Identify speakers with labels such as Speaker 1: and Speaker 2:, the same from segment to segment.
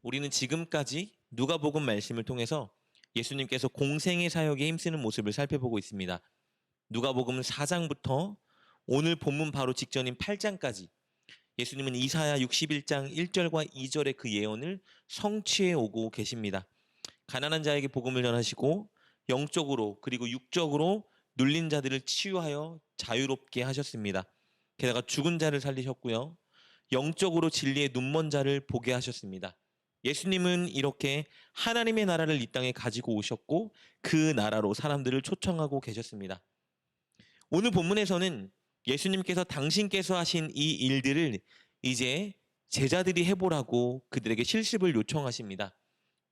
Speaker 1: 우리는 지금까지 누가복음 말씀을 통해서 예수님께서 공생의 사역에 힘쓰는 모습을 살펴보고 있습니다. 누가복음 4장부터 오늘 본문 바로 직전인 8장까지 예수님은 이사야 61장 1절과 2절의 그 예언을 성취해 오고 계십니다. 가난한 자에게 복음을 전하시고 영적으로 그리고 육적으로 눌린 자들을 치유하여 자유롭게 하셨습니다. 게다가 죽은 자를 살리셨고요. 영적으로 진리의 눈먼 자를 보게 하셨습니다. 예수님은 이렇게 하나님의 나라를 이 땅에 가지고 오셨고 그 나라로 사람들을 초청하고 계셨습니다. 오늘 본문에서는 예수님께서 당신께서 하신 이 일들을 이제 제자들이 해보라고 그들에게 실습을 요청하십니다.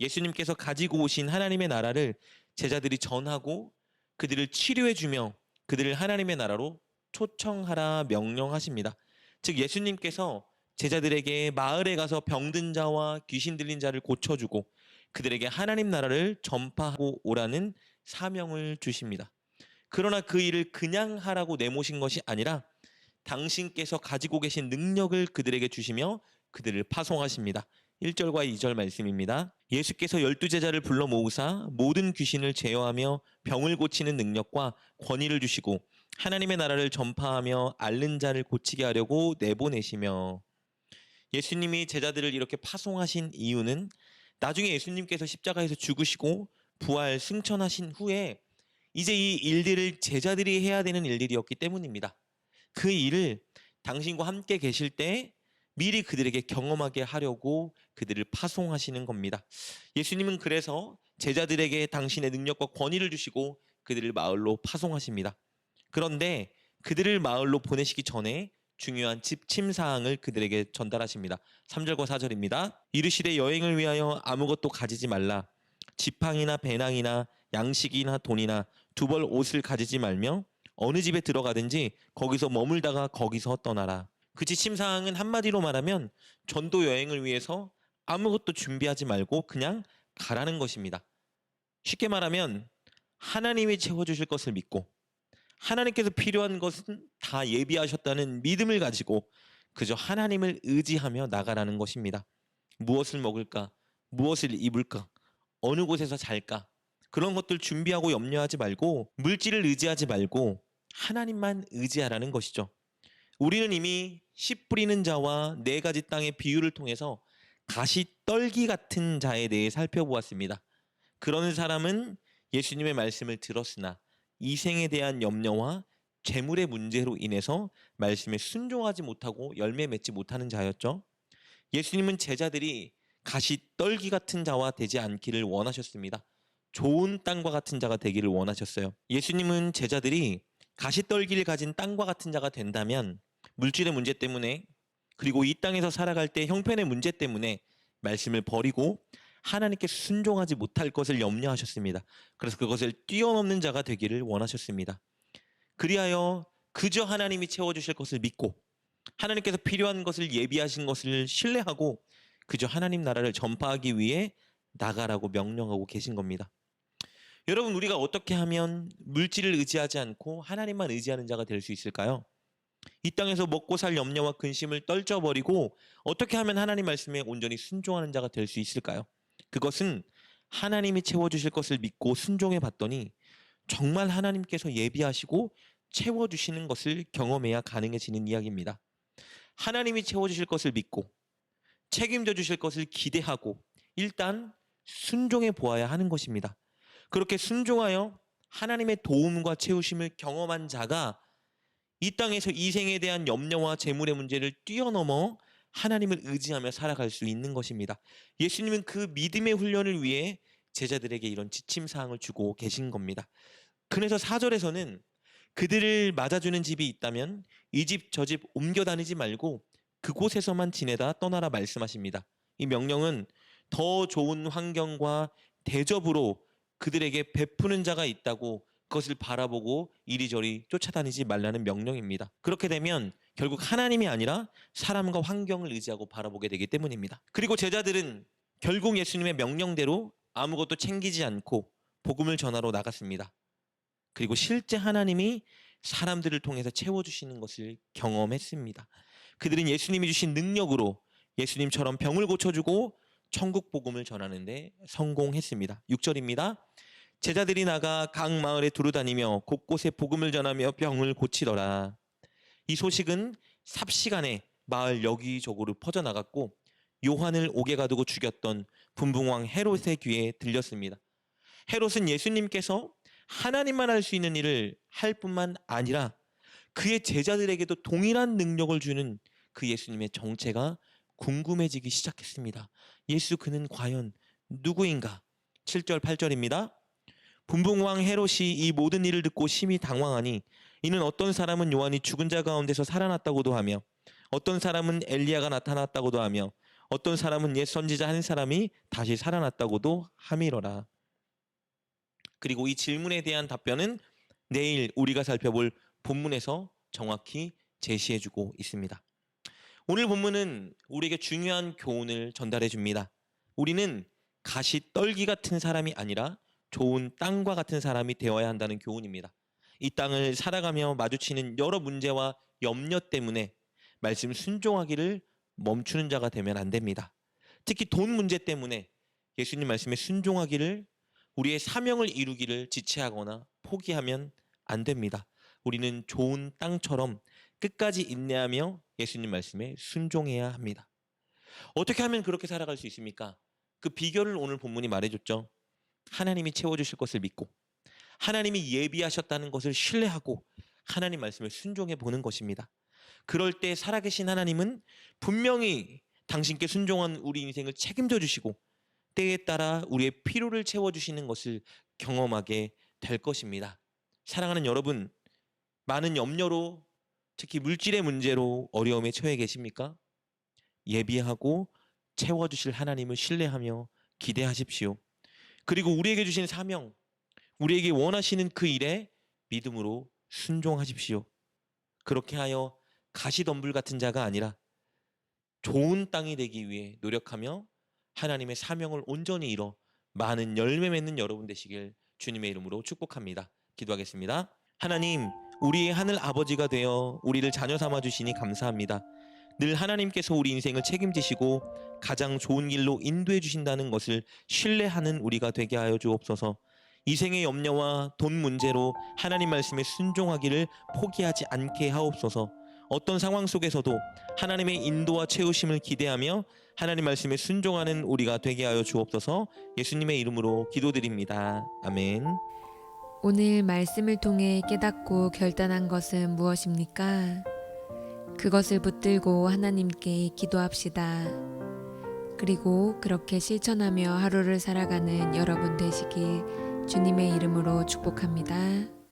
Speaker 1: 예수님께서 가지고 오신 하나님의 나라를 제자들이 전하고 그들을 치료해주며 그들을 하나님의 나라로 초청하라 명령하십니다. 즉 예수님께서 제자들에게 마을에 가서 병든 자와 귀신 들린 자를 고쳐주고 그들에게 하나님 나라를 전파하고 오라는 사명을 주십니다. 그러나 그 일을 그냥 하라고 내모신 것이 아니라 당신께서 가지고 계신 능력을 그들에게 주시며 그들을 파송하십니다. 1절과 2절 말씀입니다. 예수께서 12제자를 불러 모으사 모든 귀신을 제어하며 병을 고치는 능력과 권위를 주시고 하나님의 나라를 전파하며 앓는 자를 고치게 하려고 내보내시며. 예수님이 제자들을 이렇게 파송하신 이유는 나중에 예수님께서 십자가에서 죽으시고 부활 승천하신 후에 이제 이 일들을 제자들이 해야 되는 일들이었기 때문입니다. 그 일을 당신과 함께 계실 때 미리 그들에게 경험하게 하려고 그들을 파송하시는 겁니다. 예수님은 그래서 제자들에게 당신의 능력과 권위를 주시고 그들을 마을로 파송하십니다. 그런데 그들을 마을로 보내시기 전에 중요한 지침사항을 그들에게 전달하십니다. 3절과 4절입니다. 이르시되 여행을 위하여 아무것도 가지지 말라. 지팡이나 배낭이나 양식이나 돈이나 두 벌 옷을 가지지 말며 어느 집에 들어가든지 거기서 머물다가 거기서 떠나라. 그 지침사항은 한마디로 말하면 전도 여행을 위해서 아무것도 준비하지 말고 그냥 가라는 것입니다. 쉽게 말하면 하나님이 채워주실 것을 믿고 하나님께서 필요한 것은 다 예비하셨다는 믿음을 가지고 그저 하나님을 의지하며 나가라는 것입니다. 무엇을 먹을까? 무엇을 입을까? 어느 곳에서 잘까? 그런 것들 준비하고 염려하지 말고 물질을 의지하지 말고 하나님만 의지하라는 것이죠. 우리는 이미 씨 뿌리는 자와 네 가지 땅의 비유를 통해서 가시떨기 같은 자에 대해 살펴보았습니다. 그런 사람은 예수님의 말씀을 들었으나 이생에 대한 염려와 재물의 문제로 인해서 말씀에 순종하지 못하고 열매 맺지 못하는 자였죠. 예수님은 제자들이 가시떨기 같은 자와 되지 않기를 원하셨습니다. 좋은 땅과 같은 자가 되기를 원하셨어요. 예수님은 제자들이 가시떨기를 가진 땅과 같은 자가 된다면 물질의 문제 때문에 그리고 이 땅에서 살아갈 때 형편의 문제 때문에 말씀을 버리고 하나님께 순종하지 못할 것을 염려하셨습니다. 그래서 그것을 뛰어넘는 자가 되기를 원하셨습니다. 그리하여 그저 하나님이 채워주실 것을 믿고 하나님께서 필요한 것을 예비하신 것을 신뢰하고 그저 하나님 나라를 전파하기 위해 나가라고 명령하고 계신 겁니다. 여러분, 우리가 어떻게 하면 물질을 의지하지 않고 하나님만 의지하는 자가 될 수 있을까요? 이 땅에서 먹고 살 염려와 근심을 떨쳐버리고 어떻게 하면 하나님 말씀에 온전히 순종하는 자가 될 수 있을까요? 그것은 하나님이 채워주실 것을 믿고 순종해 봤더니 정말 하나님께서 예비하시고 채워주시는 것을 경험해야 가능해지는 이야기입니다. 하나님이 채워주실 것을 믿고 책임져 주실 것을 기대하고 일단 순종해 보아야 하는 것입니다. 그렇게 순종하여 하나님의 도움과 채우심을 경험한 자가 이 땅에서 이생에 대한 염려와 재물의 문제를 뛰어넘어 하나님을 의지하며 살아갈 수 있는 것입니다. 예수님은 그 믿음의 훈련을 위해 제자들에게 이런 지침사항을 주고 계신 겁니다. 그래서 4절에서는 그들을 맞아주는 집이 있다면 이 집 저 집 옮겨 다니지 말고 그곳에서만 지내다 떠나라 말씀하십니다. 이 명령은 더 좋은 환경과 대접으로 그들에게 베푸는 자가 있다고 그것을 바라보고 이리저리 쫓아다니지 말라는 명령입니다. 그렇게 되면 결국 하나님이 아니라 사람과 환경을 의지하고 바라보게 되기 때문입니다. 그리고 제자들은 결국 예수님의 명령대로 아무것도 챙기지 않고 복음을 전하러 나갔습니다. 그리고 실제 하나님이 사람들을 통해서 채워주시는 것을 경험했습니다. 그들은 예수님이 주신 능력으로 예수님처럼 병을 고쳐주고 천국 복음을 전하는데 성공했습니다. 6절입니다. 제자들이 나가 각 마을에 두루다니며 곳곳에 복음을 전하며 병을 고치더라. 이 소식은 삽시간에 마을 여기저기로 퍼져나갔고 요한을 옥에 가두고 죽였던 분봉왕 헤롯의 귀에 들렸습니다. 헤롯은 예수님께서 하나님만 할 수 있는 일을 할 뿐만 아니라 그의 제자들에게도 동일한 능력을 주는 그 예수님의 정체가 궁금해지기 시작했습니다. 예수 그는 과연 누구인가? 7절 8절입니다. 분봉왕 헤롯이 이 모든 일을 듣고 심히 당황하니 이는 어떤 사람은 요한이 죽은 자 가운데서 살아났다고도 하며 어떤 사람은 엘리야가 나타났다고도 하며 어떤 사람은 옛 선지자 한 사람이 다시 살아났다고도 함이러라. 그리고 이 질문에 대한 답변은 내일 우리가 살펴볼 본문에서 정확히 제시해주고 있습니다. 오늘 본문은 우리에게 중요한 교훈을 전달해 줍니다. 우리는 가시떨기 같은 사람이 아니라 좋은 땅과 같은 사람이 되어야 한다는 교훈입니다. 이 땅을 살아가며 마주치는 여러 문제와 염려 때문에 말씀 순종하기를 멈추는 자가 되면 안 됩니다. 특히 돈 문제 때문에 예수님 말씀에 순종하기를, 우리의 사명을 이루기를 지체하거나 포기하면 안 됩니다. 우리는 좋은 땅처럼 끝까지 인내하며 예수님 말씀에 순종해야 합니다. 어떻게 하면 그렇게 살아갈 수 있습니까? 그 비결을 오늘 본문이 말해줬죠. 하나님이 채워주실 것을 믿고 하나님이 예비하셨다는 것을 신뢰하고 하나님 말씀을 순종해 보는 것입니다. 그럴 때 살아계신 하나님은 분명히 당신께 순종한 우리 인생을 책임져 주시고 때에 따라 우리의 필요를 채워주시는 것을 경험하게 될 것입니다. 사랑하는 여러분, 많은 염려로, 특히 물질의 문제로 어려움에 처해 계십니까? 예비하고 채워주실 하나님을 신뢰하며 기대하십시오. 그리고 우리에게 주신 사명, 우리에게 원하시는 그 일에 믿음으로 순종하십시오. 그렇게 하여 가시덤불 같은 자가 아니라 좋은 땅이 되기 위해 노력하며 하나님의 사명을 온전히 이뤄 많은 열매 맺는 여러분 되시길 주님의 이름으로 축복합니다. 기도하겠습니다. 하나님, 우리의 하늘 아버지가 되어 우리를 자녀 삼아 주시니 감사합니다. 늘 하나님께서 우리 인생을 책임지시고 가장 좋은 길로 인도해 주신다는 것을 신뢰하는 우리가 되게 하여 주옵소서. 이 생의 염려와 돈 문제로 하나님 말씀에 순종하기를 포기하지 않게 하옵소서. 어떤 상황 속에서도 하나님의 인도와 채우심을 기대하며 하나님 말씀에 순종하는 우리가 되게 하여 주옵소서. 예수님의 이름으로 기도드립니다. 아멘.
Speaker 2: 오늘 말씀을 통해 깨닫고 결단한 것은 무엇입니까? 그것을 붙들고 하나님께 기도합시다. 그리고 그렇게 실천하며 하루를 살아가는 여러분 되시길 주님의 이름으로 축복합니다.